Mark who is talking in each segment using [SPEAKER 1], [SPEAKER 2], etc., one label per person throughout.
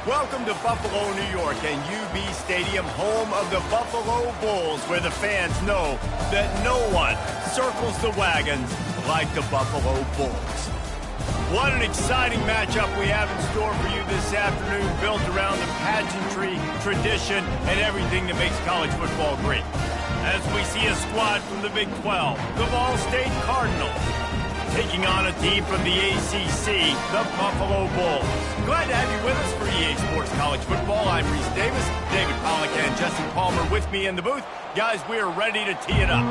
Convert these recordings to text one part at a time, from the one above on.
[SPEAKER 1] Welcome to Buffalo, New York, and UB Stadium, home of the Buffalo Bulls, where the fans know that no one circles the wagons like the Buffalo Bulls. What an exciting matchup we have in store for you this afternoon, built around the pageantry, tradition, and everything that makes college football great. As we see a squad from the Big 12, the Ball State Cardinals, taking on a team from the ACC, the Buffalo Bulls. Glad to have you with us for EA Sports College Football. I'm Reese Davis, David Pollack, and Jesse Palmer with me in the booth. Guys, we are ready to tee it up.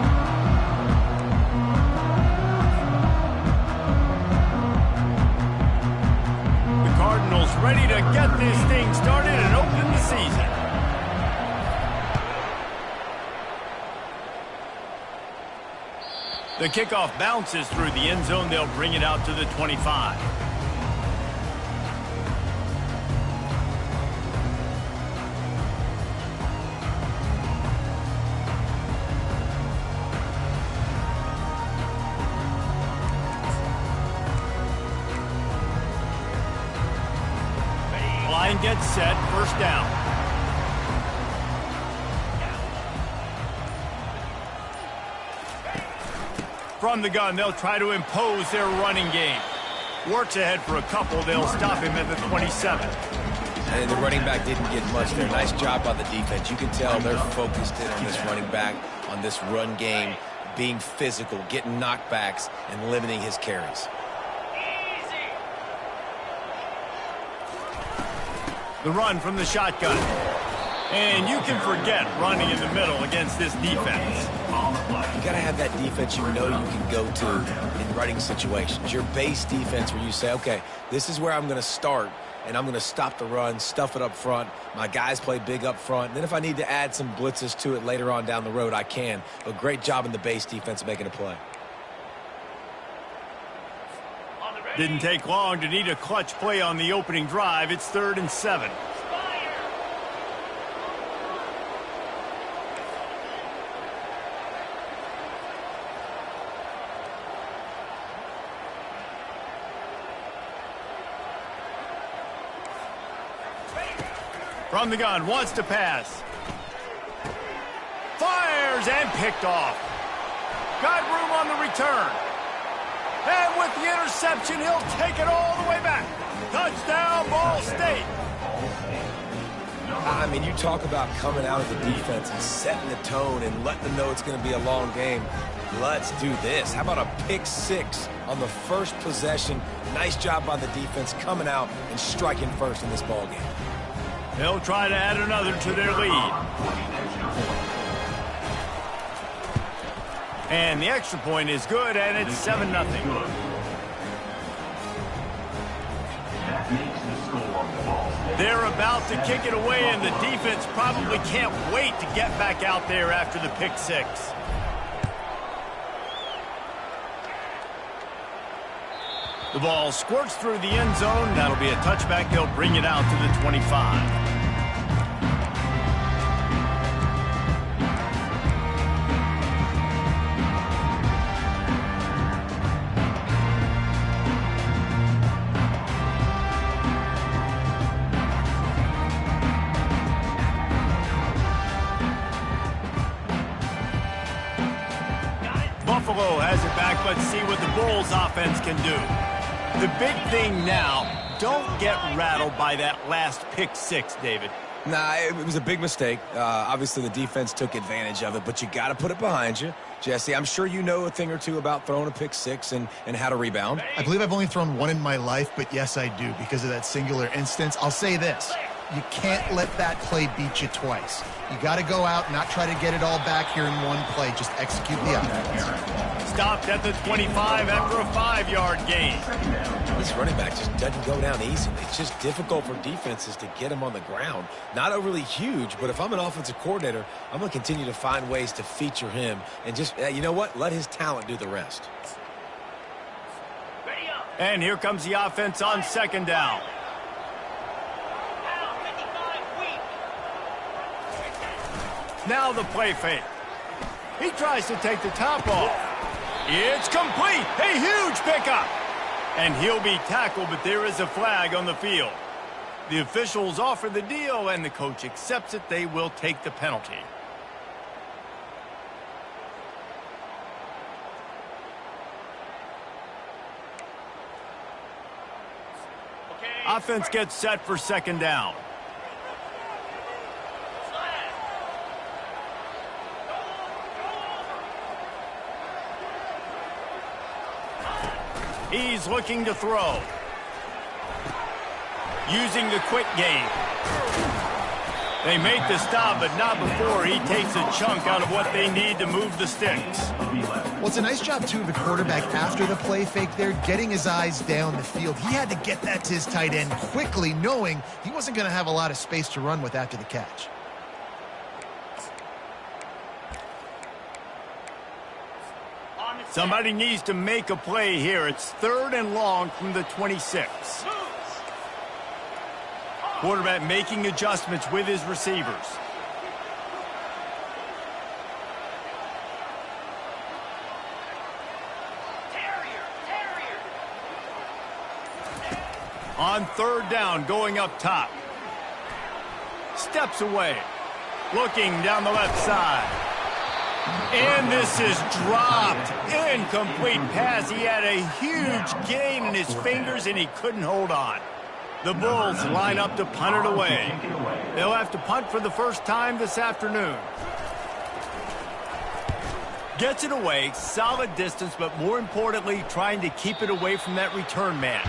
[SPEAKER 1] The Cardinals ready to get this thing started and open the season. The kickoff bounces through the end zone. They'll bring it out to the 25. Line gets set, first down. From the gun, they'll try to impose their running game. Works ahead for a couple. They'll stop him at the 27.
[SPEAKER 2] And the running back didn't get much there. Nice job by the defense. You can tell they're focused in on this running back, on this run game, being physical, getting knockbacks, and limiting his carries.
[SPEAKER 1] The run from the shotgun. And you can forget running in the middle against this defense.
[SPEAKER 2] You got to have that defense you know you can go to in running situations. Your base defense where you say, okay, this is where I'm going to start, and I'm going to stop the run, stuff it up front. My guys play big up front. And then if I need to add some blitzes to it later on down the road, I can. But great job in the base defense making a play.
[SPEAKER 1] Didn't take long to need a clutch play on the opening drive. It's 3rd and 7. From the gun, wants to pass. Fires and picked off. Got room on the return. And with the interception, he'll take it all the way back. Touchdown, Ball State.
[SPEAKER 2] I mean, you talk about coming out of the defense and setting the tone and letting them know it's going to be a long game. Let's do this. How about a pick six on the first possession? Nice job by the defense coming out and striking first in this ball game.
[SPEAKER 1] They'll try to add another to their lead. And the extra point is good, and it's 7-0. They're about to kick it away, and the defense probably can't wait to get back out there after the pick six. The ball squirts through the end zone. That'll be a touchback. They'll bring it out to the 25. Buffalo has it back. Let's see what the Bulls offense can do. The big thing now, don't get rattled by that last pick six, David.
[SPEAKER 2] Nah, it was a big mistake. Obviously, the defense took advantage of it, but you got to put it behind you. Jesse, I'm sure you know a thing or two about throwing a pick six and how to rebound.
[SPEAKER 3] I believe I've only thrown one in my life, but yes, I do because of that singular instance. I'll say this. You can't let that play beat you twice. You got to go out, not try to get it all back here in one play. Just execute the offense.
[SPEAKER 1] Stopped at the 25 after a 5-yard gain.
[SPEAKER 2] This running back just doesn't go down easy. It's just difficult for defenses to get him on the ground. Not overly huge, but if I'm an offensive coordinator, I'm going to continue to find ways to feature him and just, you know what, let his talent do the rest.
[SPEAKER 1] And here comes the offense on 2nd down. Now the play fake. He tries to take the top off. It's complete. A huge pickup. And he'll be tackled, but there is a flag on the field. The officials offer the deal, and the coach accepts it. They will take the penalty. Offense gets set for second down. He's looking to throw. Using the quick game. They make the stop, but not before he takes a chunk out of what they need to move the sticks.
[SPEAKER 3] Well, it's a nice job, too, of the quarterback after the play fake there, getting his eyes down the field. He had to get that to his tight end quickly, knowing he wasn't going to have a lot of space to run with after the catch.
[SPEAKER 1] Somebody needs to make a play here. It's 3rd and long from the 26. Quarterback making adjustments with his receivers. On 3rd down, going up top. Steps away. Looking down the left side. And this is dropped. Incomplete pass. He had a huge gain in his fingers, and he couldn't hold on. The Bulls line up to punt it away. They'll have to punt for the first time this afternoon. Gets it away, solid distance, but more importantly, trying to keep it away from that return man.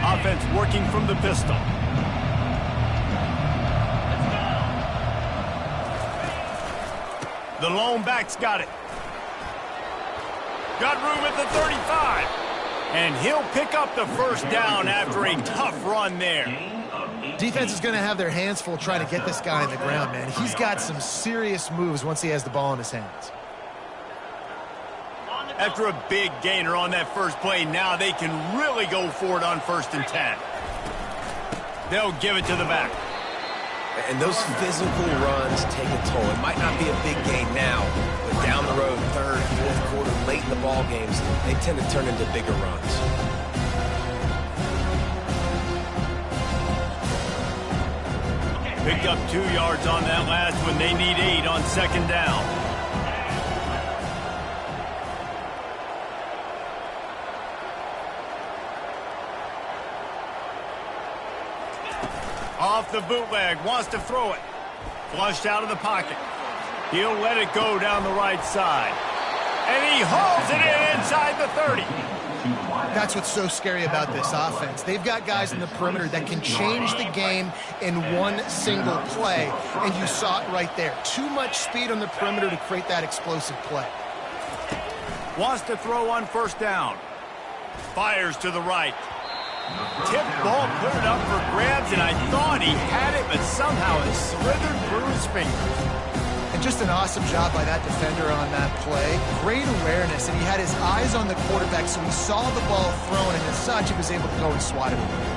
[SPEAKER 1] Offense working from the pistol. The lone back's got it. Got room at the 35. And he'll pick up the first down after a tough run there.
[SPEAKER 3] Defense is going to have their hands full trying to get this guy on the ground, man. He's got some serious moves once he has the ball in his hands.
[SPEAKER 1] After a big gainer on that first play, now they can really go for it on 1st and 10. They'll give it to the back.
[SPEAKER 2] And those physical runs take a toll. It might not be a big gain now, but down the road, 3rd, 4th quarter, late in the ball games, they tend to turn into bigger runs.
[SPEAKER 1] Picked up 2 yards on that last one. They need 8 on 2nd down. Off the bootleg, wants to throw it. Flushed out of the pocket. He'll let it go down the right side. And he hauls it in inside the 30.
[SPEAKER 3] That's what's so scary about this offense. They've got guys in the perimeter that can change the game in one single play. And you saw it right there. Too much speed on the perimeter to create that explosive play.
[SPEAKER 1] Wants to throw on 1st down. Fires to the right. Tip ball, put it up for grabs, and I thought he had it, but somehow it slithered through his fingers.
[SPEAKER 3] And just an awesome job by that defender on that play. Great awareness, and he had his eyes on the quarterback, so he saw the ball thrown, and as such, he was able to go and swat it away.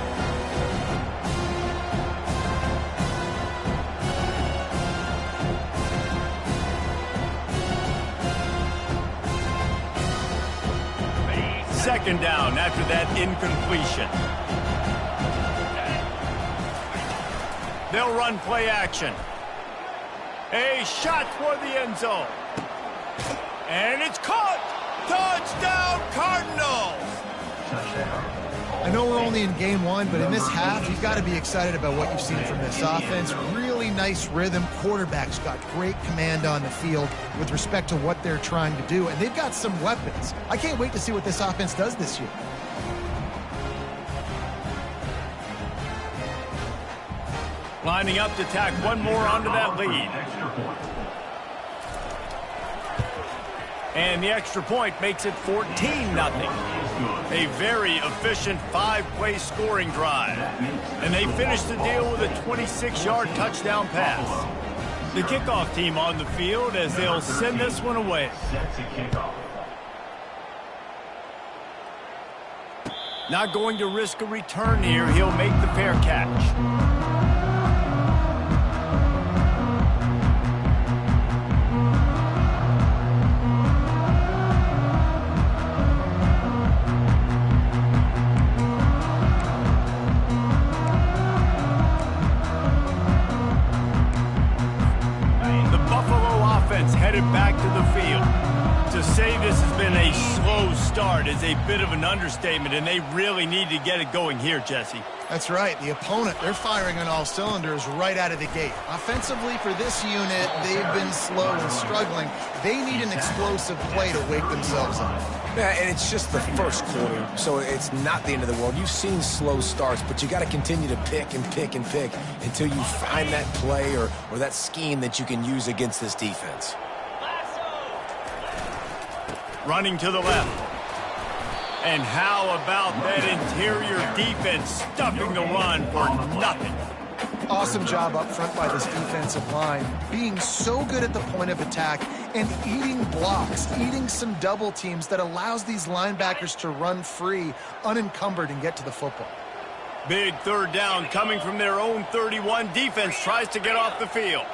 [SPEAKER 1] Second down after that incompletion. They'll run play action. A shot toward the end zone. And it's caught. Touchdown, Cardinals.
[SPEAKER 3] I know we're only in game 1, but in this half, you've got to be excited about what you've seen from this offense. Really nice rhythm. Quarterback's got great command on the field with respect to what they're trying to do, and they've got some weapons. I can't wait to see what this offense does this year.
[SPEAKER 1] Lining up to tack one more onto that lead. And the extra point makes it 14-0. A very efficient 5-play scoring drive. And they finish the deal with a 26-yard touchdown pass. The kickoff team on the field as they'll send this one away. Not going to risk a return here. He'll make the fair catch. Headed back to the field. To say this has been a slow start is a bit of an understatement, and they really need to get it going here, Jesse.
[SPEAKER 3] That's right. The opponent, they're firing on all cylinders right out of the gate. Offensively, for this unit, they've been slow and struggling. They need an explosive play to wake themselves up.
[SPEAKER 2] Yeah, and it's just the first quarter, so it's not the end of the world. You've seen slow starts, but you got to continue to pick and pick and pick until you find that play or that scheme that you can use against this defense.
[SPEAKER 1] Running to the left. And how about that interior defense stuffing the run for nothing?
[SPEAKER 3] Awesome job up front by this defensive line, being so good at the point of attack and eating blocks, eating some double teams that allows these linebackers to run free, unencumbered, and get to the football.
[SPEAKER 1] Big third down coming from their own 31. Defense tries to get off the field.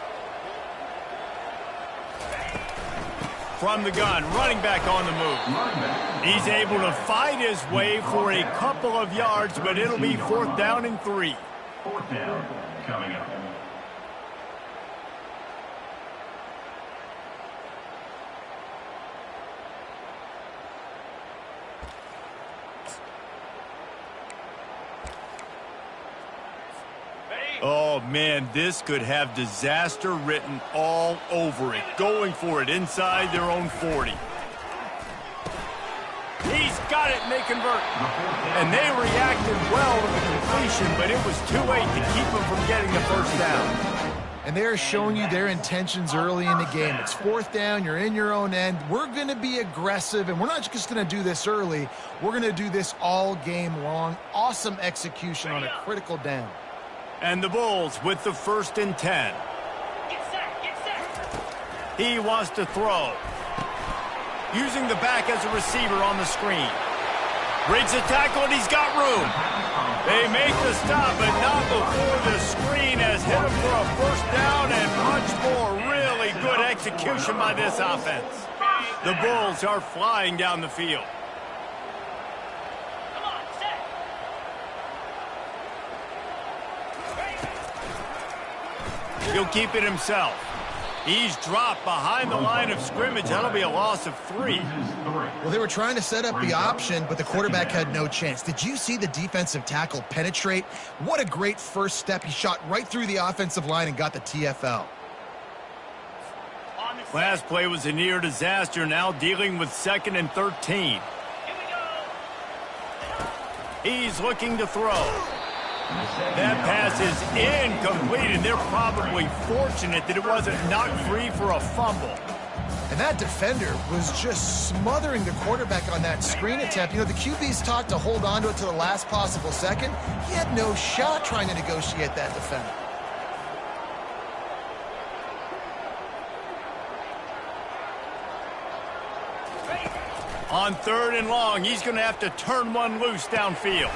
[SPEAKER 1] From the gun, running back on the move. He's able to fight his way for a couple of yards, but it'll be 4th down and 3.
[SPEAKER 4] 4th down coming up.
[SPEAKER 1] Oh, man, this could have disaster written all over it. Going for it inside their own 40. He's got it, and they convert. And they reacted well to the completion, but it was too late to keep them from getting the first down.
[SPEAKER 3] And they're showing you their intentions early in the game. It's 4th down, you're in your own end. We're going to be aggressive, and we're not just going to do this early. We're going to do this all game long. Awesome execution on a critical down.
[SPEAKER 1] And the Bulls with the 1st and 10.
[SPEAKER 4] Get set.
[SPEAKER 1] He wants to throw. Using the back as a receiver on the screen. Breaks a tackle, and he's got room. They make the stop, but not before the screen has hit him for a 1st down and much more. Really good execution by this offense. The Bulls are flying down the field. He'll keep it himself. He's dropped behind the line of scrimmage. That'll be a loss of 3.
[SPEAKER 3] Well, they were trying to set up the option, but the quarterback had no chance. Did you see the defensive tackle penetrate? What a great first step. He shot right through the offensive line and got the TFL.
[SPEAKER 1] Last play was a near disaster. Now dealing with 2nd and 13. He's looking to throw. That pass is incomplete, and they're probably fortunate that it wasn't knocked free for a fumble.
[SPEAKER 3] And that defender was just smothering the quarterback on that screen attempt. You know, the QB's taught to hold on to it to the last possible second. He had no shot trying to negotiate that defender.
[SPEAKER 1] On 3rd and long, he's going to have to turn one loose downfield.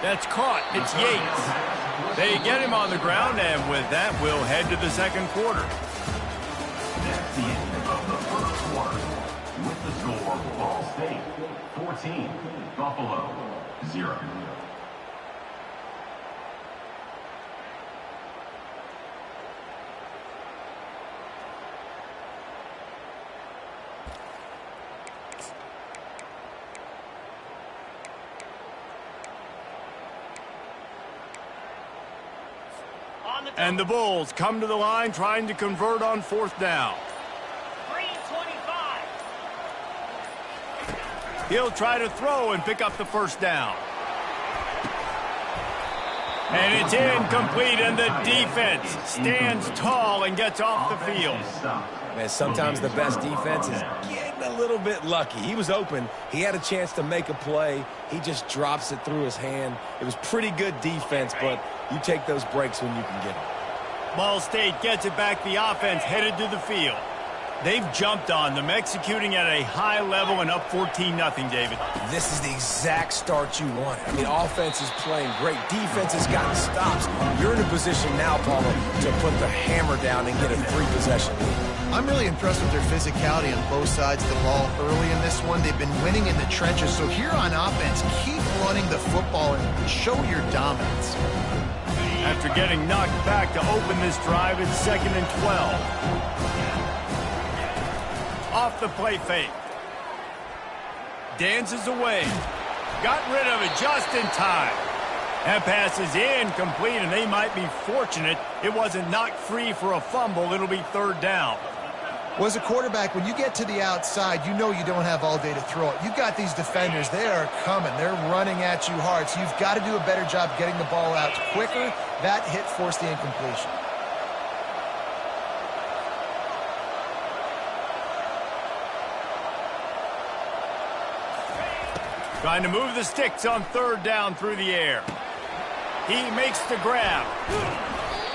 [SPEAKER 1] That's caught. It's Yates. They get him on the ground, and with that, we'll head to the 2nd quarter.
[SPEAKER 4] That's the end of the 1st quarter. With the score, Ball State 14, Buffalo 0.
[SPEAKER 1] And the Bulls come to the line trying to convert on 4th down.
[SPEAKER 4] 3:25.
[SPEAKER 1] He'll try to throw and pick up the 1st down. And it's incomplete, and the defense stands tall and gets off the field.
[SPEAKER 2] Man, sometimes the best defense is getting a little bit lucky. He was open. He had a chance to make a play. He just drops it through his hand. It was pretty good defense, but you take those breaks when you can get them.
[SPEAKER 1] Ball State gets it back. The offense headed to the field. They've jumped on them, executing at a high level and up 14-0, David.
[SPEAKER 2] This is the exact start you wanted. I mean, offense is playing great. Defense has gotten stops. You're in a position now, Paulo, to put the hammer down and get a 3-possession lead.
[SPEAKER 3] I'm really impressed with their physicality on both sides of the ball early in this one. They've been winning in the trenches. So here on offense, keep running the football and show your dominance.
[SPEAKER 1] After getting knocked back to open this drive, it's 2nd and 12. Off the play fake. Dances away. Got rid of it just in time. That pass is incomplete, and they might be fortunate it wasn't knocked free for a fumble. It'll be 3rd down.
[SPEAKER 3] Well, as a quarterback, when you get to the outside, you know you don't have all day to throw it. You've got these defenders. They are coming. They're running at you hard. So you've got to do a better job getting the ball out quicker. That hit forced the incompletion.
[SPEAKER 1] Trying to move the sticks on 3rd down through the air. He makes the grab.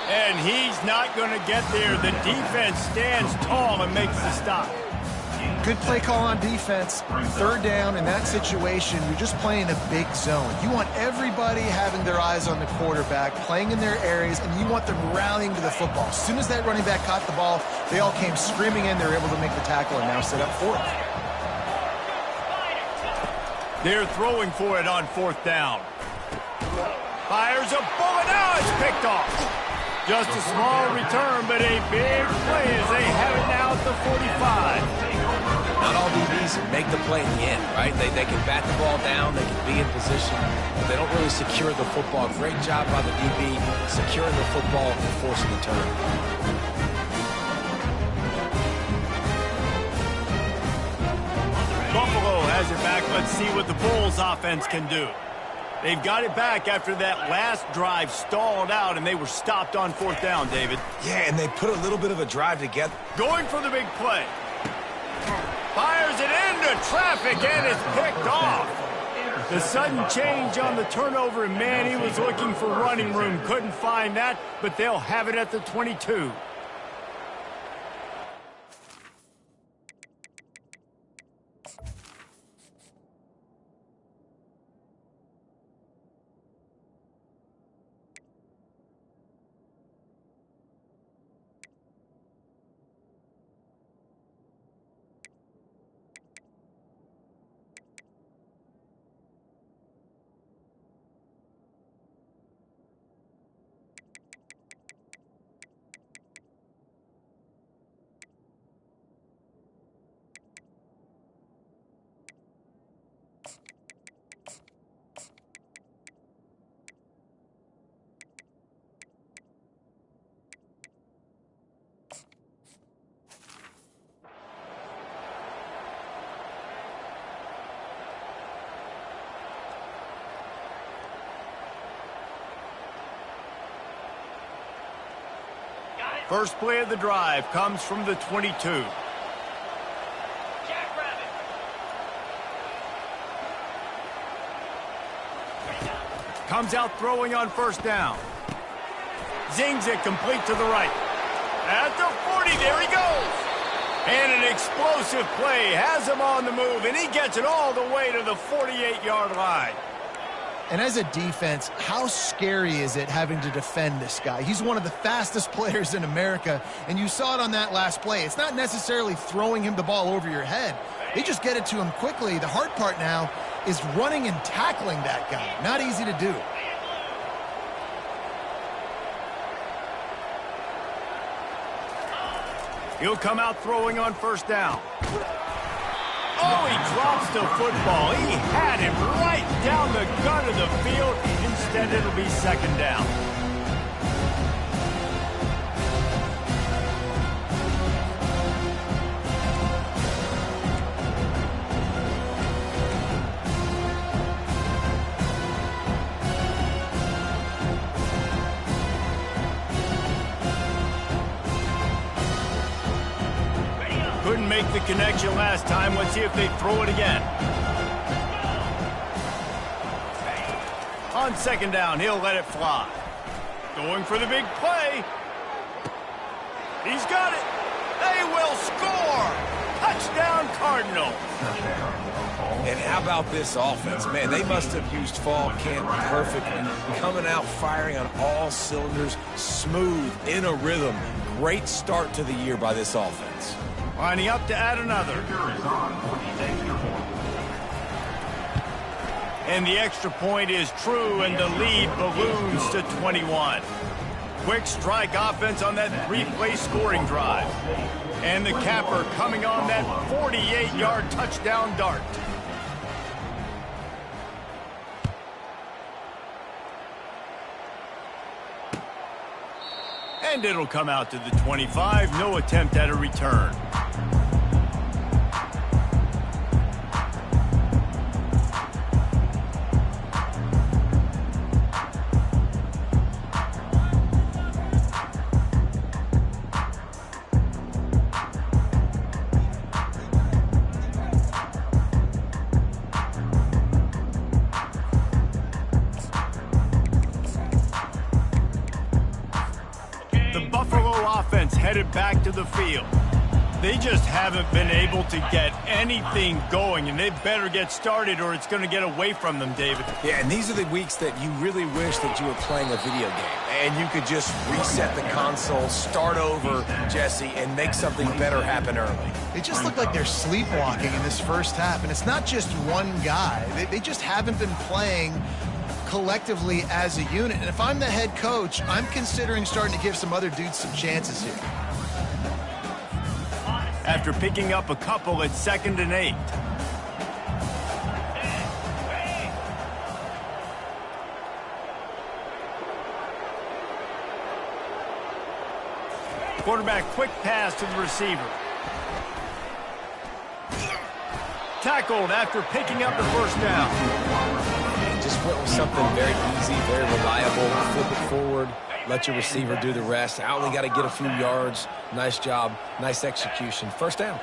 [SPEAKER 1] And he's not going to get there. The defense stands tall and makes the stop.
[SPEAKER 3] Good play call on defense. 3rd down in that situation, you're just playing a big zone. You want everybody having their eyes on the quarterback, playing in their areas, and you want them rallying to the football. As soon as that running back caught the ball, they all came screaming in. They were able to make the tackle and now set up 4th.
[SPEAKER 1] They're throwing for it on 4th down. Fires a bullet. Now it's picked off. Just a small return, but a big play as they have it now at the 45.
[SPEAKER 2] Not all DBs make the play in the end, right? They can bat the ball down, they can be in position, but they don't really secure the football. Great job by the DB securing the football and forcing the turn.
[SPEAKER 1] Buffalo has it back. Let's see what the Bulls offense can do. They've got it back after that last drive stalled out, and they were stopped on 4th down, David.
[SPEAKER 2] Yeah, and they put a little bit of a drive together.
[SPEAKER 1] Going for the big play. Fires it into traffic, and it's picked off. The sudden change on the turnover, and man, he was looking for running room. Couldn't find that, but they'll have it at the 22. First play of the drive comes from the 22. Comes out throwing on 1st down. Zings it complete to the right. At the 40, there he goes. And an explosive play has him on the move, and he gets it all the way to the 48-yard line.
[SPEAKER 3] And as a defense, how scary is it having to defend this guy? He's one of the fastest players in America, and you saw it on that last play. It's not necessarily throwing him the ball over your head. They just get it to him quickly. The hard part now is running and tackling that guy. Not easy to do.
[SPEAKER 1] He'll come out throwing on 1st down. Oh, he drops the football. He had it right down the gut of the field. Instead, it'll be 2nd down. Couldn't make the connection last time. Let's see if they throw it again. On 2nd down, he'll let it fly. Going for the big play. He's got it. They will score! Touchdown, Cardinals!
[SPEAKER 2] And how about this offense? Man, they must have used fall camp perfectly. Coming out firing on all cylinders, smooth, in a rhythm. Great start to the year by this offense.
[SPEAKER 1] Lining up to add another. And the extra point is true, and the lead balloons to 21. Quick strike offense on that 3-play scoring drive. And the capper coming on that 48-yard touchdown dart. And it'll come out to the 25. No attempt at a return. Headed back to the field. They just haven't been able to get anything going, and they better get started or it's going to get away from them, David.
[SPEAKER 2] Yeah, and these are the weeks that you really wish that you were playing a video game and you could just reset the console, start over, Jesse, and make something better happen early.
[SPEAKER 3] They just look like they're sleepwalking in this first half, and it's not just one guy. They just haven't been playing collectively as a unit. And if I'm the head coach, I'm considering starting to give some other dudes some chances here.
[SPEAKER 1] After picking up a couple at 2nd and 8. Quarterback quick pass to the receiver. Tackled after picking up the first down.
[SPEAKER 2] Just went with something very easy, very reliable. Flip it forward, let your receiver do the rest. I only got to get a few yards. Nice job, nice execution. First down.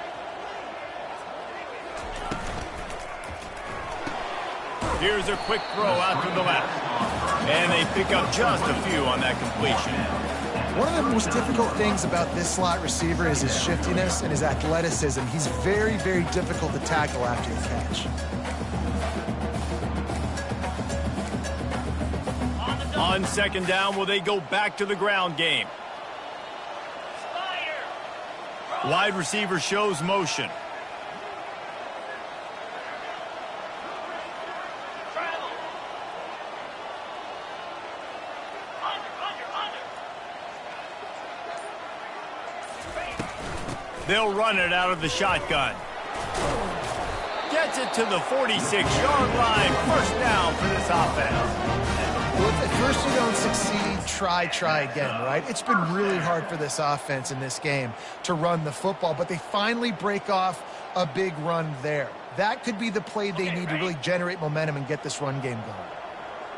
[SPEAKER 1] Here's a quick throw out to the left. And they pick up just a few on that completion.
[SPEAKER 3] One of the most difficult things about this slot receiver is his shiftiness and his athleticism. He's very, very difficult to tackle after the catch.
[SPEAKER 1] On 2nd down, will they go back to the ground game? Wide receiver shows motion. They'll run it out of the shotgun. Gets it to the 46-yard line. First down for this offense.
[SPEAKER 3] Well, if at first you don't succeed, try again, right? It's been really hard for this offense in this game to run the football, but they finally break off a big run there. That could be the play they need to really generate momentum and get this run game going.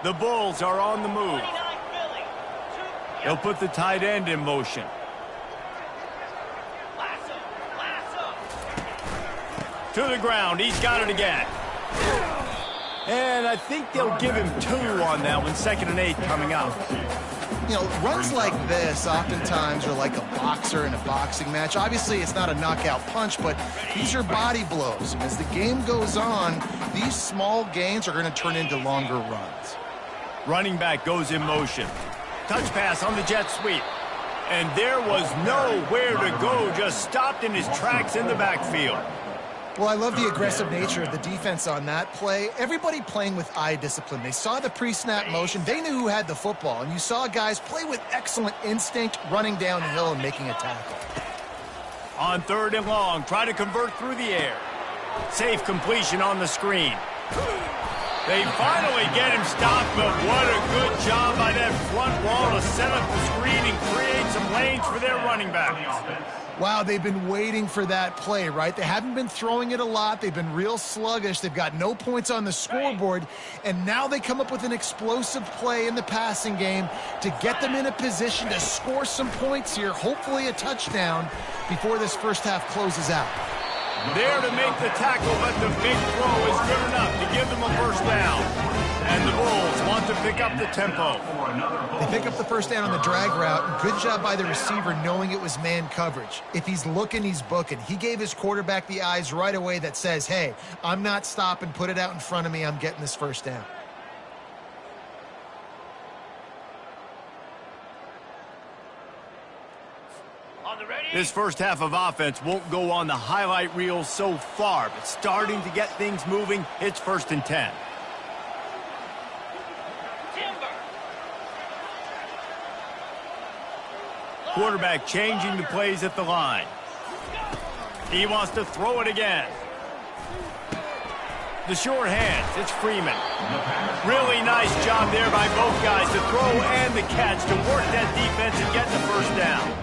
[SPEAKER 1] The Bulls are on the move. They'll put the tight end in motion. To the ground. He's got it again. And I think they'll give him 2 on that one. 2nd and 8 coming up.
[SPEAKER 3] You know, runs like this oftentimes are like a boxer in a boxing match. Obviously, it's not a knockout punch, but these are body blows. And as the game goes on, these small gains are going to turn into longer runs.
[SPEAKER 1] Running back goes in motion. Touch pass on the jet sweep. And there was nowhere to go. Just stopped in his tracks in the backfield.
[SPEAKER 3] Well, I love the aggressive nature of the defense on that play. Everybody playing with eye discipline. They saw the pre-snap motion. They knew who had the football. And you saw guys play with excellent instinct, running down the hill and making a tackle.
[SPEAKER 1] On 3rd and long, try to convert through the air. Safe completion on the screen. They finally get him stopped, but what a good job by that front wall to set up the screen and create some lanes for their running back.
[SPEAKER 3] Wow, they've been waiting for that play, right? They haven't been throwing it a lot. They've been real sluggish. They've got no points on the scoreboard. And now they come up with an explosive play in the passing game to get them in a position to score some points here, hopefully a touchdown, before this first half closes out.
[SPEAKER 1] There to make the tackle, but the big throw is good enough to give them a first down. And the Bulls want to pick up the tempo.
[SPEAKER 3] They pick up the first down on the drag route. Good job by the receiver knowing it was man coverage. If he's looking, he's booking. He gave his quarterback the eyes right away that says, hey, I'm not stopping, put it out in front of me, I'm getting this first down.
[SPEAKER 1] This first half of offense won't go on the highlight reel so far, but starting to get things moving, it's 1st and 10. Quarterback changing the plays at the line. He wants to throw it again. The short hands, it's Freeman. Really nice job there by both guys to throw and the catch to work that defense and get the first down.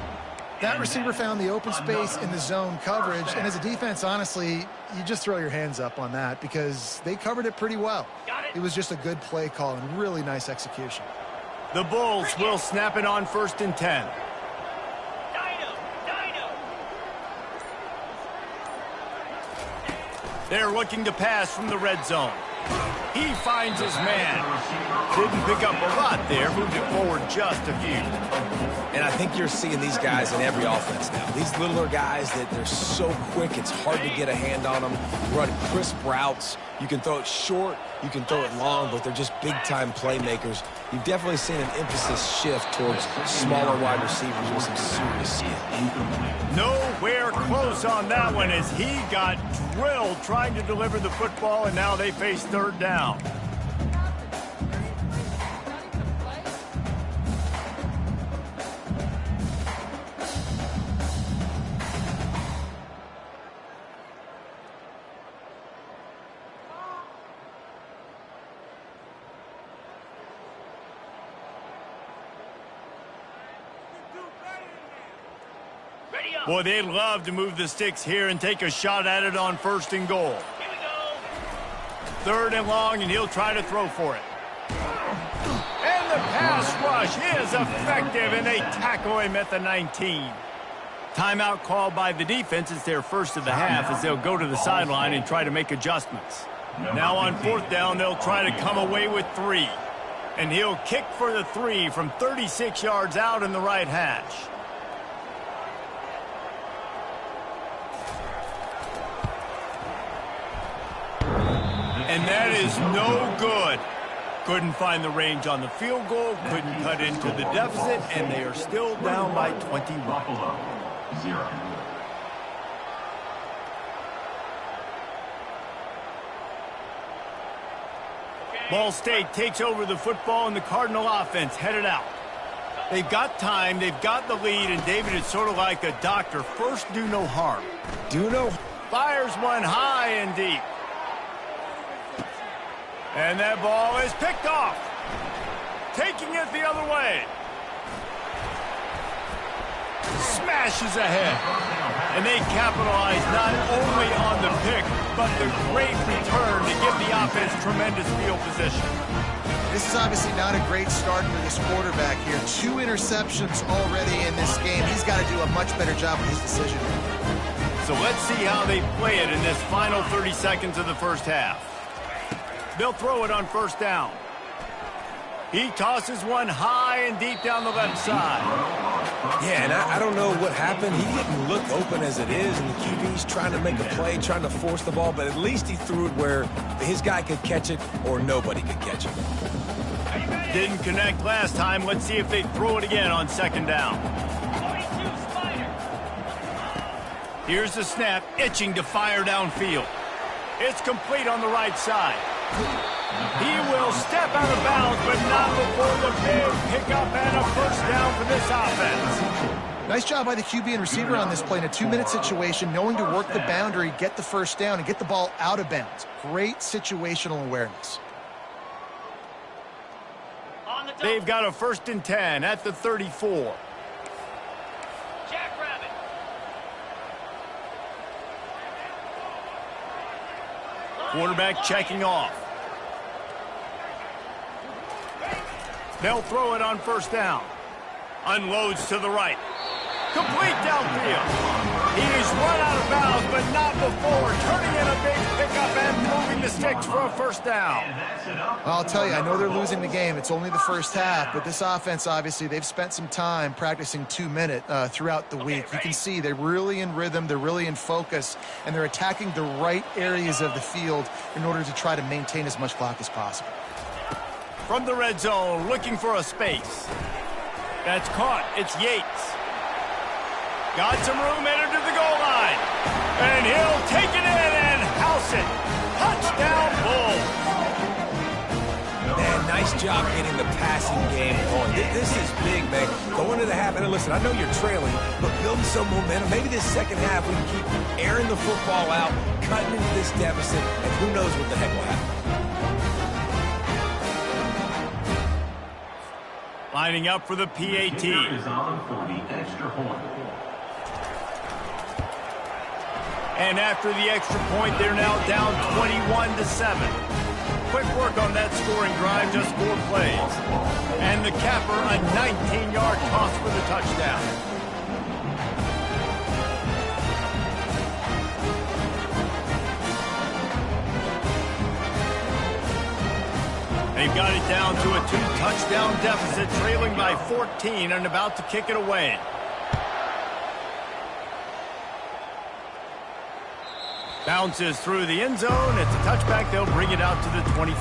[SPEAKER 3] That receiver found the open space in the zone coverage, and as a defense, honestly, you just throw your hands up on that because they covered it pretty well. It was just a good play call and really nice execution.
[SPEAKER 1] The Bulls will snap it on 1st and 10. They're looking to pass from the red zone. He finds his man. Didn't pick up a lot there, moved it forward just a few.
[SPEAKER 2] And I think you're seeing these guys in every offense now. These littler guys that they're so quick, it's hard to get a hand on them. Run crisp routes. You can throw it short, you can throw it long, but they're just big-time playmakers. You've definitely seen an emphasis shift towards smaller wide receivers with some serious skill.
[SPEAKER 1] Nowhere close on that one as he got drilled trying to deliver the football, and now they face 3rd down. Boy, they'd love to move the sticks here and take a shot at it on 1st and goal. 3rd and long, and he'll try to throw for it. And the pass rush is effective, and they tackle him at the 19. Timeout called by the defense. It's their first of the half as they'll go to the sideline and try to make adjustments. Now on 4th down, they'll try to come away with 3. And he'll kick for the 3 from 36 yards out in the right hash. And that is no good. Couldn't find the range on the field goal, couldn't cut into the deficit, and they are still down by 21.
[SPEAKER 4] Buffalo, 0.
[SPEAKER 1] Ball State takes over the football, and the Cardinal offense headed out. They've got time, they've got the lead, and David is sort of like a doctor. First, do no harm. Fires one high and deep. And that ball is picked off. Taking it the other way. Smashes ahead. And they capitalize not only on the pick, but the great return to give the offense tremendous field position.
[SPEAKER 3] This is obviously not a great start for this quarterback here. 2 interceptions already in this game. He's got to do a much better job with his decision.
[SPEAKER 1] So let's see how they play it in this final 30 seconds of the first half. They'll throw it on 1st down. He tosses one high and deep down the left side.
[SPEAKER 2] Yeah, and I don't know what happened. He didn't look open as it is, and the QB's trying to make a play, trying to force the ball, but at least he threw it where his guy could catch it or nobody could catch it.
[SPEAKER 1] Didn't connect last time. Let's see if they throw it again on 2nd down. Here's the snap, itching to fire downfield. It's complete on the right side. He will step out of bounds, but not before the big pickup and a 1st down for this offense.
[SPEAKER 3] Nice job by the QB and receiver on this play in a 2-minute situation, knowing to work the boundary, get the 1st down, and get the ball out of bounds. Great situational awareness.
[SPEAKER 1] They've got a 1st and 10 at the 34. Quarterback checking off. They'll throw it on 1st down. Unloads to the right. Complete downfield. He's run out of bounds, but not before turning in a big pickup and moving the sticks for a first down.
[SPEAKER 3] I'll tell you, I know they're losing the game. It's only the first half, but this offense, obviously, they've spent some time practicing 2-minute throughout the week. You can see they're really in rhythm, they're really in focus, and they're attacking the right areas of the field in order to try to maintain as much clock as possible.
[SPEAKER 1] From the red zone, looking for a space. That's caught. It's Yates. Got some room, entered to the goal line. And he'll take it in and house it. Touchdown, Bulls.
[SPEAKER 2] Man, nice job getting the passing game going. This is big, man. Going to the half, and listen, I know you're trailing, but building some momentum. Maybe this second half we can keep airing the football out, cutting into this deficit, and who knows what the heck will happen.
[SPEAKER 1] Lining up for the PAT.
[SPEAKER 4] Is on for the extra point.
[SPEAKER 1] And after the extra point, they're now down 21-7. Quick work on that scoring drive, just 4 plays. And the capper, a 19-yard toss for the touchdown. They've got it down to a 2-touchdown deficit, trailing by 14 and about to kick it away. Bounces through the end zone. It's a touchback. They'll bring it out to the 25.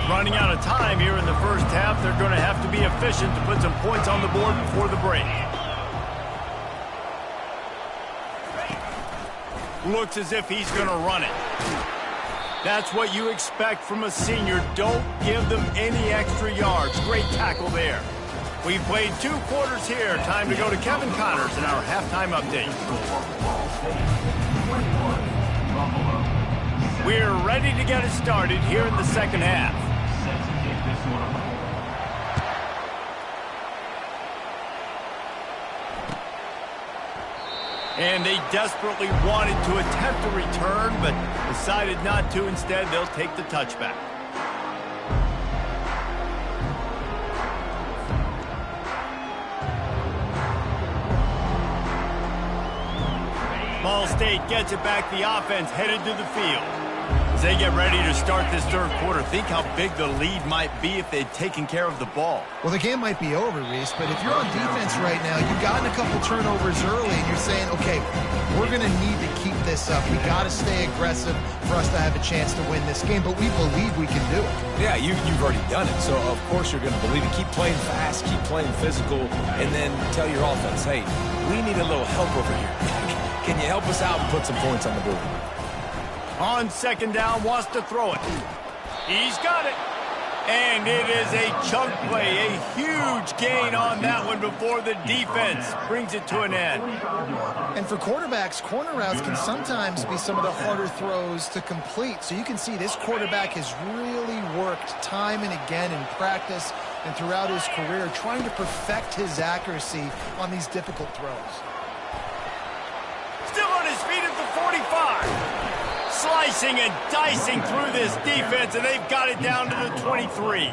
[SPEAKER 1] Running out of time here in the first half. They're going to have to be efficient to put some points on the board before the break. Looks as if he's going to run it. That's what you expect from a senior. Don't give them any extra yards. Great tackle there. We've played 2 quarters here. Time to go to Kevin Connors in our halftime update. We're ready to get it started here in the second half. And they desperately wanted to attempt a return, but decided not to. Instead, they'll take the touchback. Ball State gets it back. The offense headed to the field. As they get ready to start this third quarter, think how big the lead might be if they'd taken care of the ball.
[SPEAKER 3] Well, the game might be over, Reese, but if you're on defense right now, you've gotten a couple turnovers early, and you're saying, okay, we're going to need to keep this up. We got to stay aggressive for us to have a chance to win this game, but we believe we can do it.
[SPEAKER 2] Yeah, you've already done it, so of course you're going to believe it. Keep playing fast, keep playing physical, and then tell your offense, hey, we need a little help over here. Can you help us out and put some points on the board?
[SPEAKER 1] On second down, wants to throw it. He's got it. And it is a chunk play, a huge gain on that one before the defense brings it to an end.
[SPEAKER 3] And for quarterbacks, corner routes can sometimes be some of the harder throws to complete. So you can see this quarterback has really worked time and again in practice and throughout his career trying to perfect his accuracy on these difficult throws.
[SPEAKER 1] Still on his feet at the 45. Slicing and dicing through this defense, and they've got it down to the 23.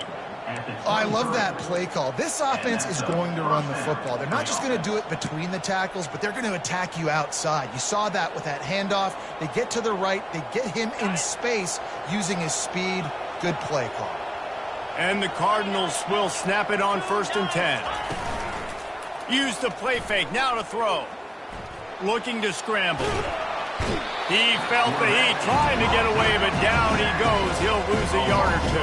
[SPEAKER 3] I love that play call. This offense is going to run the football. They're not just going to do it between the tackles, but they're going to attack you outside. You saw that with that handoff. They get to the right. They get him in space using his speed. Good play call.
[SPEAKER 1] And the Cardinals will snap it on 1st and 10. Use the play fake. Now to throw. Looking to scramble. He felt the heat, trying to get away, but down he goes. He'll lose a yard or 2.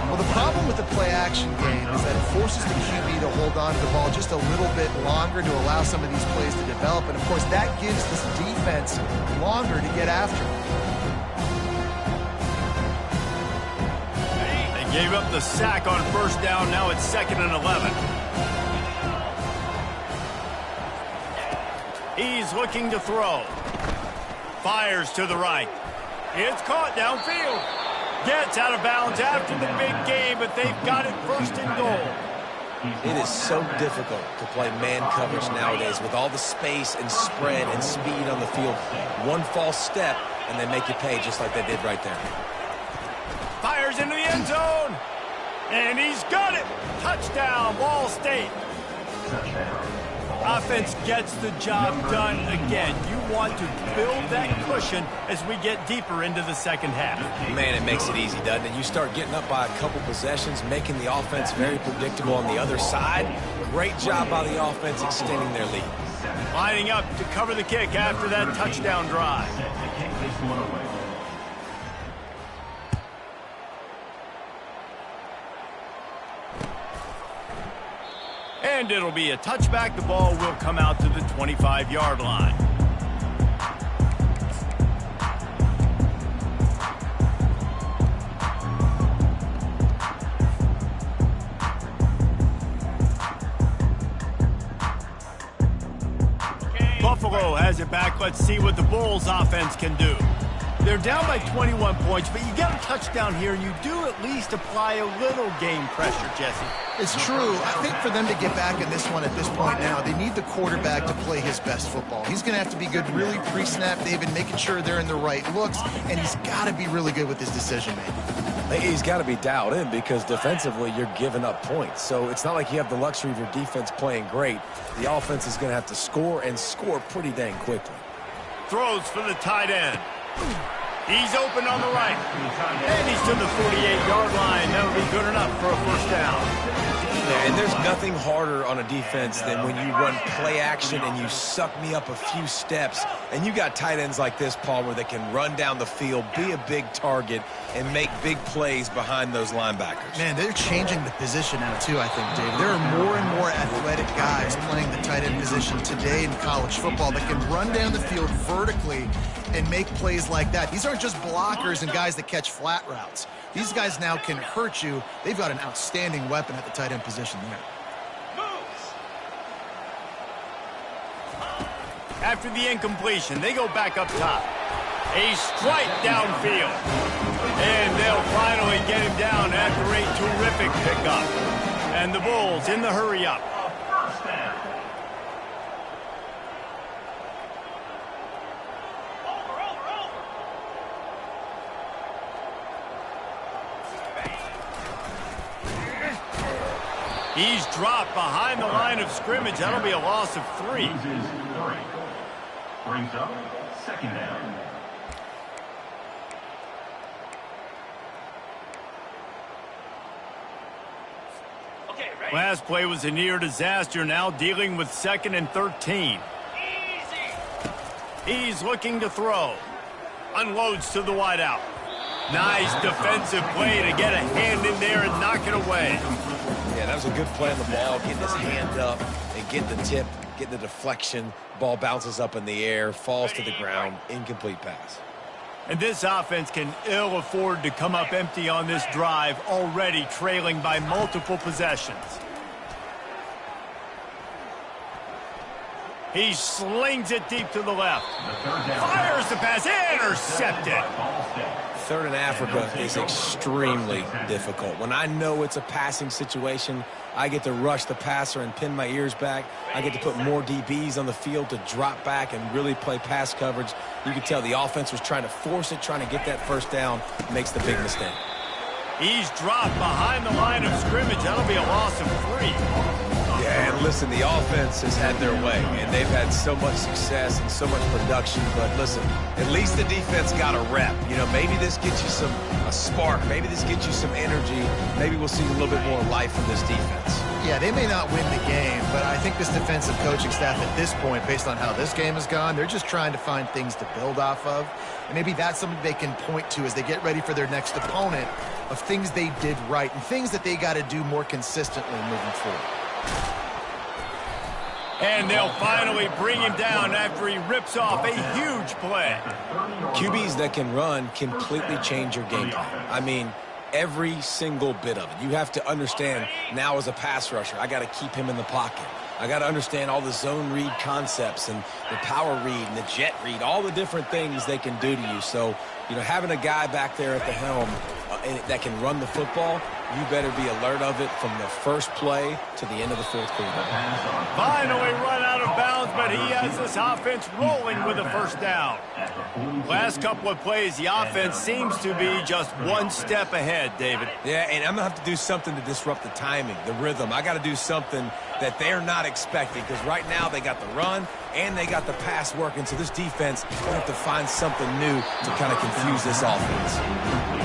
[SPEAKER 3] Well, the problem with the play-action game is that it forces the QB to hold on to the ball just a little bit longer to allow some of these plays to develop. And, of course, that gives this defense longer to get after it.
[SPEAKER 1] They gave up the sack on 1st down. Now it's 2nd and 11. He's looking to throw. Fires to the right. It's caught downfield. Gets out of bounds after the big game, but they've got it 1st and goal.
[SPEAKER 2] It is so difficult to play man coverage nowadays with all the space and spread and speed on the field. One false step, and they make you pay just like they did right there.
[SPEAKER 1] Fires into the end zone. And he's got it. Touchdown, Ball State. Offense gets the job done again. You want to build that cushion as we get deeper into the second half.
[SPEAKER 2] Man, it makes it easy, doesn't it? You start getting up by a couple possessions, making the offense very predictable on the other side. Great job by the offense extending their lead.
[SPEAKER 1] Lining up to cover the kick after that touchdown drive. And it'll be a touchback. The ball will come out to the 25-yard line. Buffalo has it back. Let's see what the Bulls offense can do. They're down by 21 points, but you get a touchdown here, and you do at least apply a little game pressure, Jesse.
[SPEAKER 3] It's true. I think for them to get back in this one at this point now, they need the quarterback to play his best football. He's going to have to be good really pre-snap, David, making sure they're in the right looks, and he's got to be really good with his decision-making.
[SPEAKER 2] He's got to be dialed in because defensively you're giving up points. So it's not like you have the luxury of your defense playing great. The offense is going to have to score and score pretty dang quickly.
[SPEAKER 1] Throws for the tight end. He's open on the right. And he's to the 48-yard line. That'll be good enough for a first down.
[SPEAKER 2] Yeah, and there's nothing harder on a defense than when you run play action and you suck me up a few steps. And you got tight ends like this, Paul, where they can run down the field, be a big target, and make big plays behind those linebackers.
[SPEAKER 3] Man, they're changing the position now, too, I think, David. There are more and more athletic guys playing the tight end position today in college football that can run down the field vertically and make plays like that. These aren't just blockers and guys that catch flat routes. These guys now can hurt you. They've got an outstanding weapon at the tight end position there.
[SPEAKER 1] After the incompletion, they go back up top. A strike downfield. And they'll finally get him down after a terrific pickup. And the Bulls in the hurry up. He's dropped behind the line of scrimmage. That'll be a loss of 3.
[SPEAKER 4] Brings up second down.
[SPEAKER 1] Last play was a near disaster. Now dealing with 2nd and 13. He's looking to throw. Unloads to the wideout. Nice defensive play to get a hand in there and knock it away.
[SPEAKER 2] Yeah, that was a good play on the ball, getting his hand up and getting the tip, getting the deflection. Ball bounces up in the air, falls to the ground, incomplete pass.
[SPEAKER 1] And this offense can ill afford to come up empty on this drive, already trailing by multiple possessions. He slings it deep to the left. Fires the pass, intercepted.
[SPEAKER 2] Third in Africa is extremely difficult. When I know it's a passing situation, I get to rush the passer and pin my ears back. I get to put more DBs on the field to drop back and really play pass coverage. You can tell the offense was trying to force it, trying to get that first down, makes the big mistake.
[SPEAKER 1] He's dropped behind the line of scrimmage. That'll be a loss of 3.
[SPEAKER 2] Yeah, and listen, the offense has had their way, and they've had so much success and so much production. But listen, at least the defense got a rep. You know, maybe this gets you a spark. Maybe this gets you some energy. Maybe we'll see a little bit more life from this defense.
[SPEAKER 3] Yeah, they may not win the game, but I think this defensive coaching staff at this point, based on how this game has gone, they're just trying to find things to build off of. And maybe that's something they can point to as they get ready for their next opponent, of things they did right and things that they got to do more consistently moving forward.
[SPEAKER 1] And they'll finally bring him down after he rips off a huge play.
[SPEAKER 2] QBs that can run completely change your game plan. I mean, every single bit of it. You have to understand now as a pass rusher, I got to keep him in the pocket. I got to understand all the zone read concepts and the power read and the jet read, all the different things they can do to you. So, you know, having a guy back there at the helm that can run the football You better be alert of it from the first play to the end of the fourth quarter.
[SPEAKER 1] Finally run out of bounds, but he has this offense rolling with a first down. Last couple of plays, the offense seems to be just one step ahead, David.
[SPEAKER 2] Yeah, and I'm going to have to do something to disrupt the timing, the rhythm. I got to do something that they're not expecting, because right now they got the run and they got the pass working, so this defense will have to find something new to kind of confuse this offense.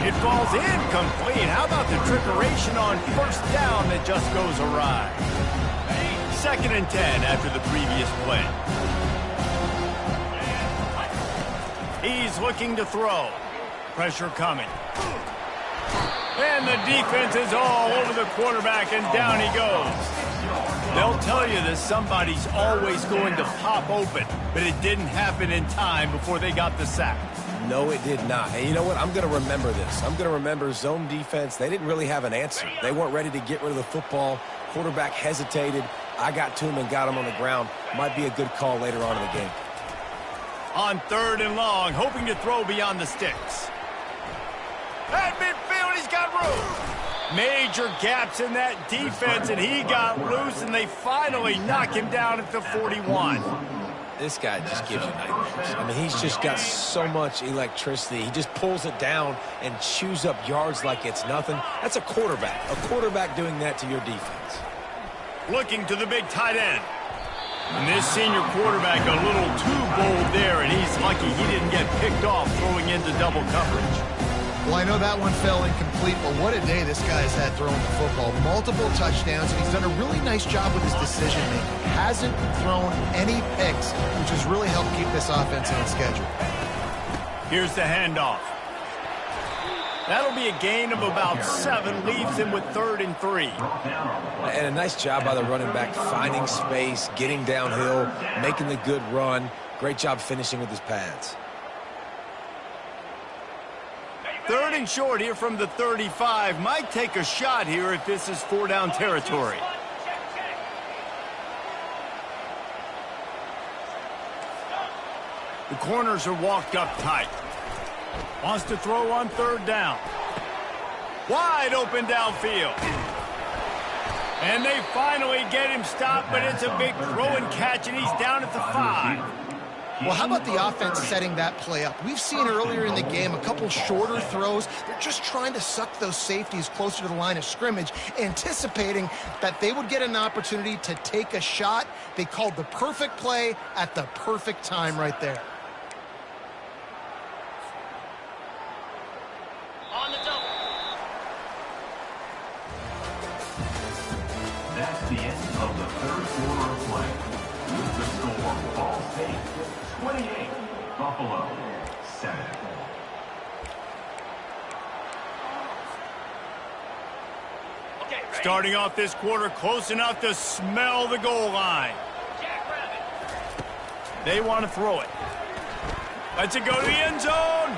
[SPEAKER 1] It falls incomplete. How about the trickeration on first down that just goes awry? 2nd and 10 after the previous play. He's looking to throw. Pressure coming. And the defense is all over the quarterback, and down he goes. They'll tell you that somebody's always going to pop open, but it didn't happen in time before they got the sack.
[SPEAKER 2] No, it did not. And you know what? I'm going to remember this. I'm going to remember zone defense. They didn't really have an answer. They weren't ready to get rid of the football. Quarterback hesitated. I got to him and got him on the ground. Might be a good call later on in the game.
[SPEAKER 1] On 3rd and long, hoping to throw beyond the sticks. At midfield, he's got room. Major gaps in that defense, and he got loose, and they finally knock him down at the 41.
[SPEAKER 2] This guy just gives you nightmares. I mean, he's just got so much electricity. He just pulls it down and chews up yards like it's nothing. That's a quarterback. A quarterback doing that to your defense.
[SPEAKER 1] Looking to the big tight end. And this senior quarterback a little too bold there, and he's lucky he didn't get picked off throwing into double coverage.
[SPEAKER 3] Well, I know that one fell incomplete, but what a day this guy's had throwing the football. Multiple touchdowns, and he's done a really nice job with his decision-making. Hasn't thrown any picks, which has really helped keep this offense on schedule.
[SPEAKER 1] Here's the handoff. That'll be a gain of about 7, leaves him with 3rd and 3.
[SPEAKER 2] And a nice job by the running back, finding space, getting downhill, making the good run. Great job finishing with his pads.
[SPEAKER 1] 3rd and short here from the 35. Might take a shot here if this is 4-down territory. The corners are walked up tight. Wants to throw on 3rd down. Wide open downfield. And they finally get him stopped, but it's a big throw and catch, and he's down at the 5.
[SPEAKER 3] Well, how about the offense setting that play up? We've seen earlier in the game a couple shorter throws. They're just trying to suck those safeties closer to the line of scrimmage, anticipating that they would get an opportunity to take a shot. They called the perfect play at the perfect time right there.
[SPEAKER 1] On the double.
[SPEAKER 4] That's the end of the 3rd quarter of play. With the score, Ball State 28, Buffalo 7.
[SPEAKER 1] Starting off this quarter close enough to smell the goal line. They want to throw it. Lets it go to the end zone.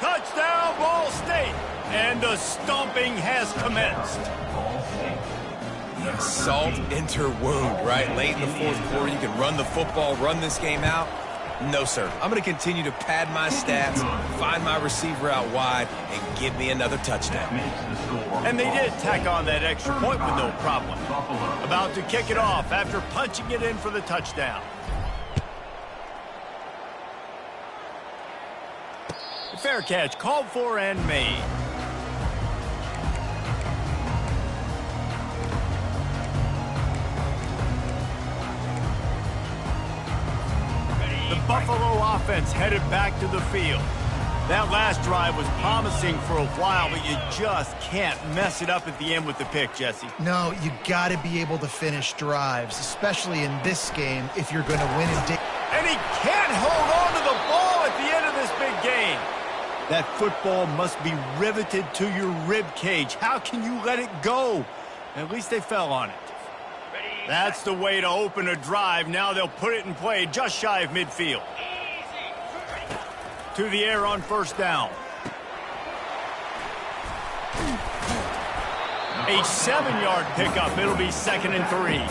[SPEAKER 1] Touchdown, Ball State. And the stomping has commenced.
[SPEAKER 2] Salt enter wound, right? Late in the fourth quarter, you can run the football, run this game out. No, sir. I'm going to continue to pad my stats, find my receiver out wide, and give me another touchdown.
[SPEAKER 1] And they did tack on that extra point with no problem. About to kick it off after punching it in for the touchdown. Fair catch called for and made. The Buffalo offense headed back to the field. That last drive was promising for a while, but you just can't mess it up at the end with the pick, Jesse.
[SPEAKER 3] No, you got to be able to finish drives, especially in this game if you're going to win and
[SPEAKER 1] And he can't hold on to the ball at the end of this big game. That football must be riveted to your rib cage. How can you let it go? At least they fell on it. That's the way to open a drive. Now they'll put it in play just shy of midfield. To the air on first down. A 7-yard pickup. It'll be 2nd and 3.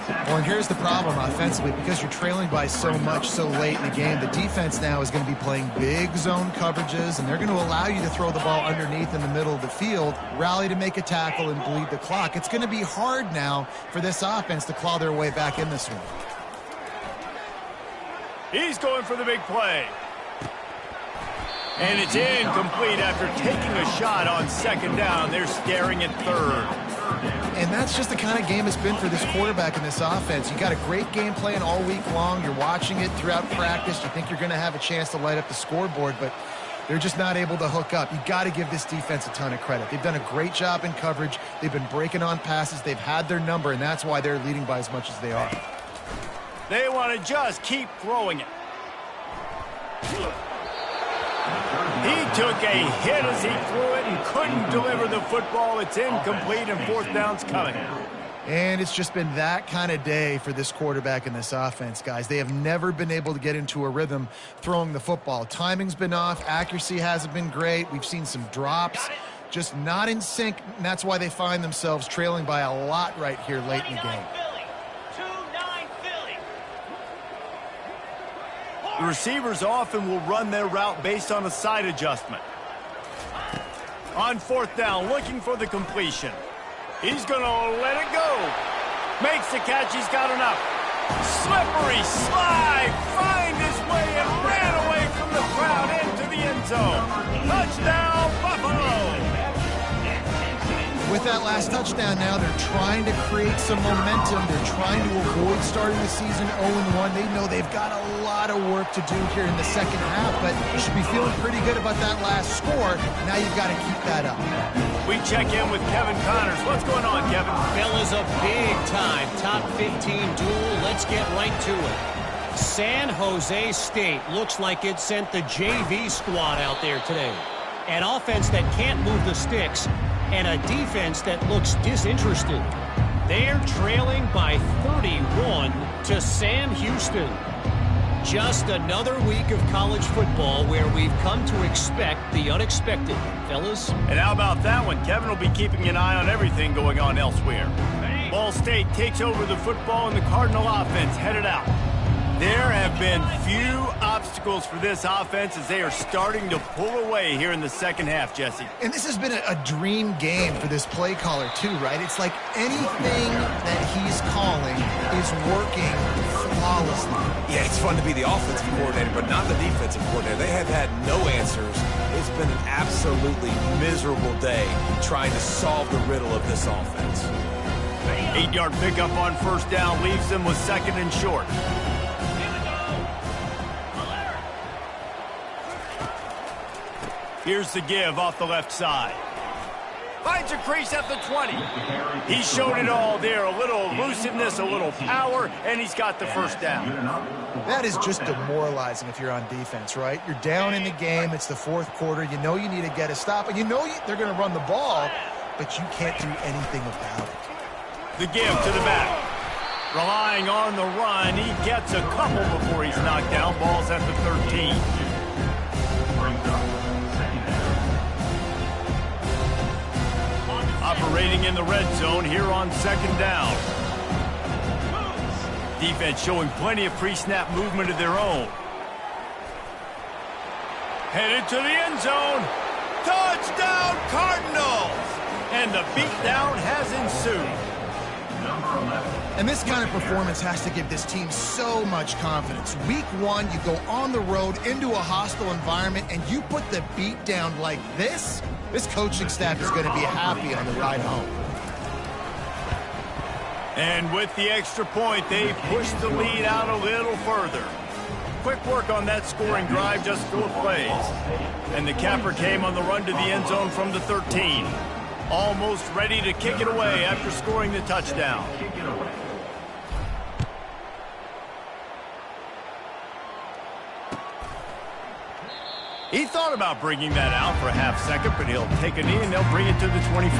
[SPEAKER 3] Well, and here's the problem offensively. Because you're trailing by so much so late in the game, the defense now is going to be playing big zone coverages, and they're going to allow you to throw the ball underneath in the middle of the field, rally to make a tackle, and bleed the clock. It's going to be hard now for this offense to claw their way back in this one.
[SPEAKER 1] He's going for the big play. And it's incomplete after taking a shot on second down. They're staring at third.
[SPEAKER 3] And that's just the kind of game it's been for this quarterback in this offense. You got a great game plan all week long. You're watching it throughout practice. You think you're going to have a chance to light up the scoreboard, but they're just not able to hook up. You got to give this defense a ton of credit. They've done a great job in coverage. They've been breaking on passes. They've had their number, and that's why they're leading by as much as they are.
[SPEAKER 1] They want to just keep throwing it. He took a hit as he threw it and couldn't deliver the football. It's incomplete, and fourth down's coming.
[SPEAKER 3] And it's just been that kind of day for this quarterback and this offense, guys. They have never been able to get into a rhythm throwing the football. Timing's been off. Accuracy hasn't been great. We've seen some drops, just not in sync, and that's why they find themselves trailing by a lot right here late in the game.
[SPEAKER 1] The receivers often will run their route based on a side adjustment. On fourth down, looking for the completion. He's going to let it go. Makes the catch. He's got enough. Slippery slide. Find his way and ran away from the crowd into the end zone. Touchdown, Buffalo.
[SPEAKER 3] With that last touchdown now, they're trying to create some momentum. They're trying to avoid starting the season 0-1. They know they've got a lot of work to do here in the second half, but you should be feeling pretty good about that last score. Now you've got to keep that up.
[SPEAKER 1] We check in with Kevin Connors. What's going on, Kevin?
[SPEAKER 5] Fellas, a big-time top 15 duel. Let's get right to it. San Jose State looks like it sent the JV squad out there today. An offense that can't move the sticks, and a defense that looks disinterested. They're trailing by 31 to Sam Houston. Just another week of college football where we've come to expect the unexpected, fellas.
[SPEAKER 1] And how about that one? Kevin will be keeping an eye on everything going on elsewhere. Ball State takes over the football, and the Cardinal offense headed out. There have been few obstacles for this offense as they are starting to pull away here in the second half, Jesse.
[SPEAKER 3] And this has been a dream game for this play caller too, right? It's like anything that he's calling is working flawlessly.
[SPEAKER 2] Yeah, it's fun to be the offensive coordinator, but not the defensive coordinator. They have had no answers. It's been an absolutely miserable day trying to solve the riddle of this offense.
[SPEAKER 1] 8-yard pickup on first down leaves them with second and short. Here's the give off the left side. Finds a crease at the 20. He showed it all there. A little elusiveness, a little power, and he's got the first down.
[SPEAKER 3] That is just demoralizing if you're on defense, right? You're down in the game. It's the fourth quarter. You know you need to get a stop, and you know they're going to run the ball, but you can't do anything about it.
[SPEAKER 1] The give to the back. Relying on the run. He gets a couple before he's knocked down. Ball's at the 13. Operating in the red zone here on second down. Defense showing plenty of pre-snap movement of their own. Headed to the end zone. Touchdown, Cardinals! And the beatdown has ensued.
[SPEAKER 3] And this kind of performance has to give this team so much confidence. Week one, you go on the road into a hostile environment, and you put the beat down like this. This coaching staff is going to be happy on the ride home.
[SPEAKER 1] And with the extra point, they push the lead out a little further. Quick work on that scoring drive, just 4 plays. And the capper came on the run to the end zone from the 13. Almost ready to kick it away after scoring the touchdown. He thought about bringing that out for a half second, but he'll take a knee and they'll bring it to the 25.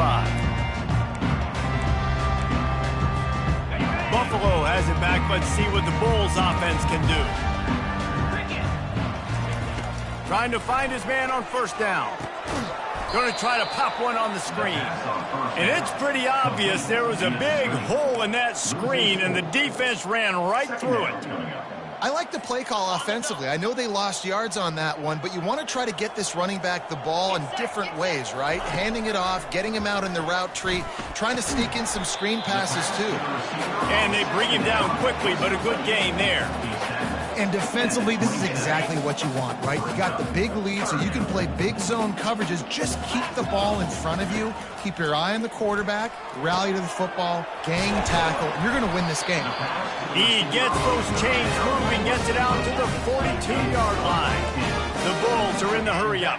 [SPEAKER 1] Buffalo has it back. Let's see what the Bulls offense can do. Trying to find his man on first down. Going to try to pop one on the screen. And it's pretty obvious there was a big hole in that screen, and the defense ran right through it.
[SPEAKER 3] I like the play call offensively. I know they lost yards on that one, but you want to try to get this running back the ball in different ways, right? Handing it off, getting him out in the route tree, trying to sneak in some screen passes too.
[SPEAKER 1] And they bring him down quickly, but a good gain there.
[SPEAKER 3] And defensively, this is exactly what you want, right? You got the big lead, so you can play big zone coverages. Just keep the ball in front of you. Keep your eye on the quarterback, rally to the football, gang tackle. You're going to win this game.
[SPEAKER 1] He gets those chains moving, gets it out to the 42-yard line. The Bulls are in the hurry-up.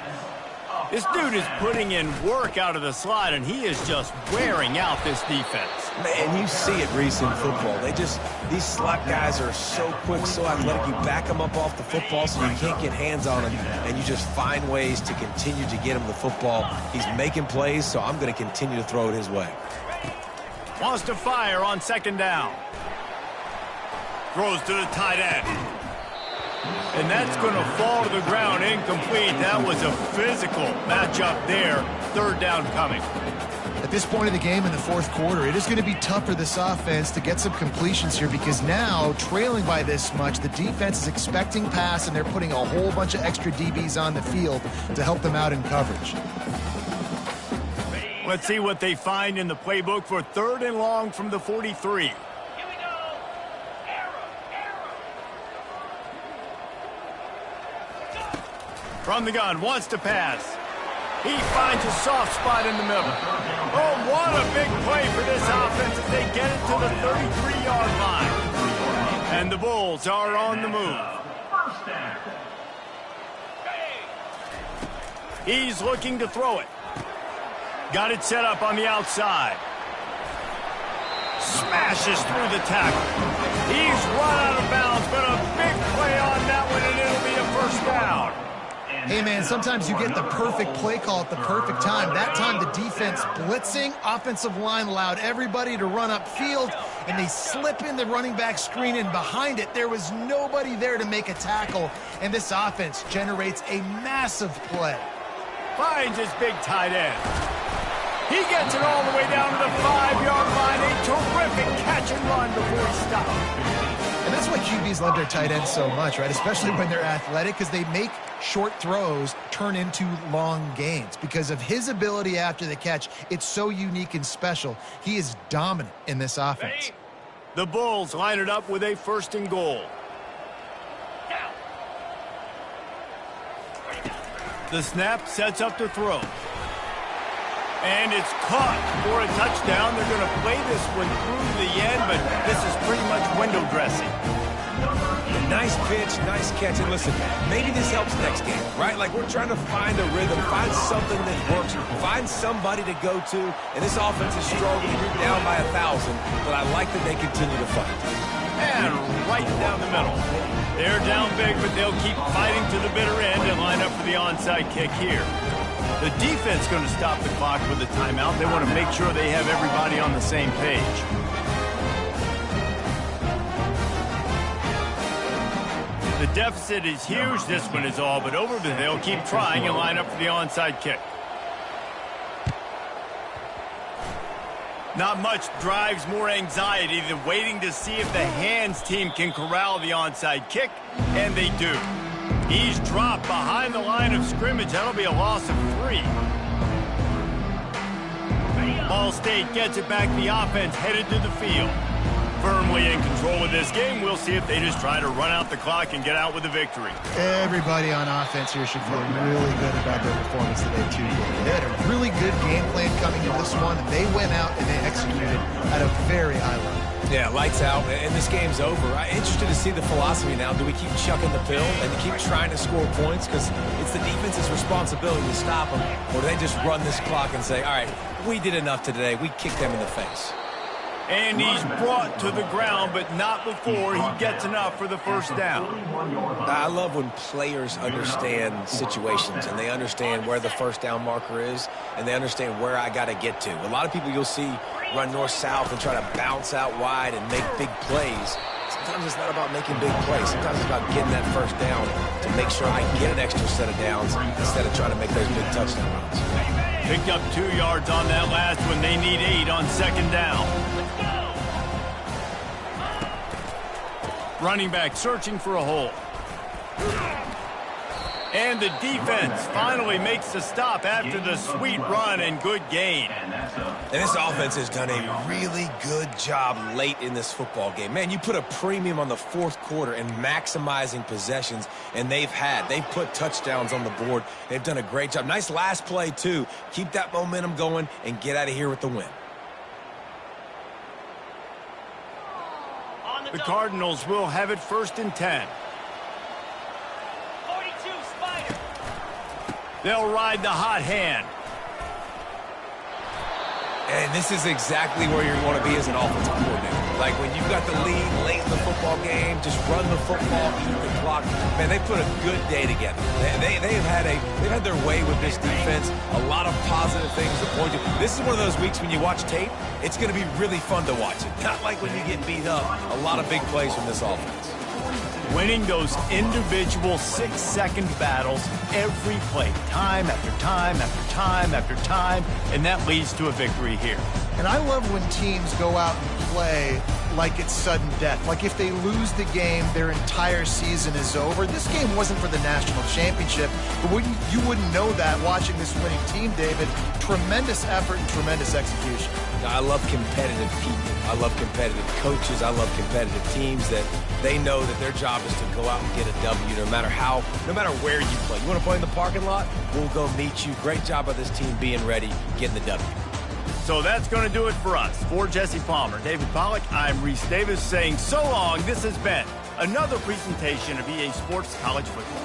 [SPEAKER 1] This dude is putting in work out of the slot, and he is just wearing out this defense.
[SPEAKER 2] Man, you see it, Reese, in football. These slot guys are so quick, so athletic. You back them up off the football so you can't get hands on them, and you just find ways to continue to get him the football. He's making plays, so I'm going to continue to throw it his way.
[SPEAKER 1] Wants to fire on second down. Throws to the tight end. And that's going to fall to the ground incomplete. That was a physical matchup there. Third down coming.
[SPEAKER 3] At this point of the game in the fourth quarter, it is going to be tough for this offense to get some completions here because now, trailing by this much, the defense is expecting pass, and they're putting a whole bunch of extra DBs on the field to help them out in coverage.
[SPEAKER 1] Let's see what they find in the playbook for third and long from the 43. From the gun, wants to pass. He finds a soft spot in the middle. Oh, what a big play for this offense as they get it to the 33-yard line. And the Bulls are on the move. He's looking to throw it. Got it set up on the outside. Smashes through the tackle. He's run out of bounds, but a big play on that one, and it'll be a first down.
[SPEAKER 3] Hey, man, sometimes you get the perfect play call at the perfect time. That time the defense blitzing, offensive line allowed everybody to run upfield, and they slip in the running back screen, and behind it there was nobody there to make a tackle, and this offense generates a massive play.
[SPEAKER 1] Finds his big tight end. He gets it all the way down to the 5-yard line. A terrific catch and run before he stopped.
[SPEAKER 3] And that's why QBs love their tight ends so much, right? Especially when they're athletic, because they make short throws turn into long gains. Because of his ability after the catch, it's so unique and special. He is dominant in this offense.
[SPEAKER 1] The Bulls line it up with a first and goal. The snap sets up to throw. And it's caught for a touchdown. They're going to play this one through the end, but this is pretty much window dressing.
[SPEAKER 2] Nice pitch, nice catch. And listen, maybe this helps next game, right? Like we're trying to find a rhythm, find something that works, find somebody to go to. And this offense is struggling. You're down by 1,000, but I like that they continue to fight.
[SPEAKER 1] And right down the middle. They're down big, but they'll keep fighting to the bitter end and line up for the onside kick here. The defense is going to stop the clock with a timeout. They want to make sure they have everybody on the same page. The deficit is huge. This one is all but over, but they'll keep trying and line up for the onside kick. Not much drives more anxiety than waiting to see if the hands team can corral the onside kick, and they do. He's dropped behind the line of scrimmage. That'll be a loss of 3. Ball State gets it back. The offense headed to the field. Firmly in control of this game. We'll see if they just try to run out the clock and get out with a victory.
[SPEAKER 3] Everybody on offense here should feel really good about their performance today, too. They had a really good game plan coming into this one, and they went out and they executed at a very high level.
[SPEAKER 2] Yeah, lights out, and this game's over. I'm interested to see the philosophy now. Do we keep chucking the pill and keep trying to score points? Because it's the defense's responsibility to stop them. Or do they just run this clock and say, all right, we did enough today. We kicked them in the face.
[SPEAKER 1] And he's brought to the ground, but not before he gets enough for the first down.
[SPEAKER 2] I love when players understand situations and they understand where the first down marker is and they understand where I got to get to. A lot of people you'll see run north-south and try to bounce out wide and make big plays. Sometimes it's not about making big plays. Sometimes it's about getting that first down to make sure I get an extra set of downs instead of trying to make those big touchdown runs.
[SPEAKER 1] Picked up 2 yards on that last one. They need 8 on second down. Running back searching for a hole. And the defense finally makes the stop after the sweet run and good gain.
[SPEAKER 2] And this offense has done a really good job late in this football game. Man, you put a premium on the fourth quarter and maximizing possessions, and they've put touchdowns on the board. They've done a great job. Nice last play, too. Keep that momentum going and get out of here with the win.
[SPEAKER 1] The Cardinals will have it 1st and 10. They'll ride the hot hand.
[SPEAKER 2] And this is exactly where you want to be as an offensive coordinator. Like when you've got the lead late in the football game, just run the football, eat the clock. Man, they put a good day together. They've had their way with this defense. A lot of positive things to point to. This is one of those weeks when you watch tape, it's going to be really fun to watch it. Not like when you get beat up. A lot of big plays from this offense.
[SPEAKER 1] Winning those individual 6-second battles every play, time after time after time after time, and that leads to a victory here.
[SPEAKER 3] And I love when teams go out and play like it's sudden death. Like if they lose the game, their entire season is over. This game wasn't for the national championship, but you wouldn't know that watching this winning team, David. Tremendous effort and tremendous execution.
[SPEAKER 2] I love competitive people. I love competitive coaches. I love competitive teams that they know that their job is to go out and get a W no matter where you play. You want to play in the parking lot? We'll go meet you. Great job by this team being ready, getting the W.
[SPEAKER 1] So that's going to do it for us. For Jesse Palmer, David Pollack, I'm Reese Davis saying so long. This has been another presentation of EA Sports College Football.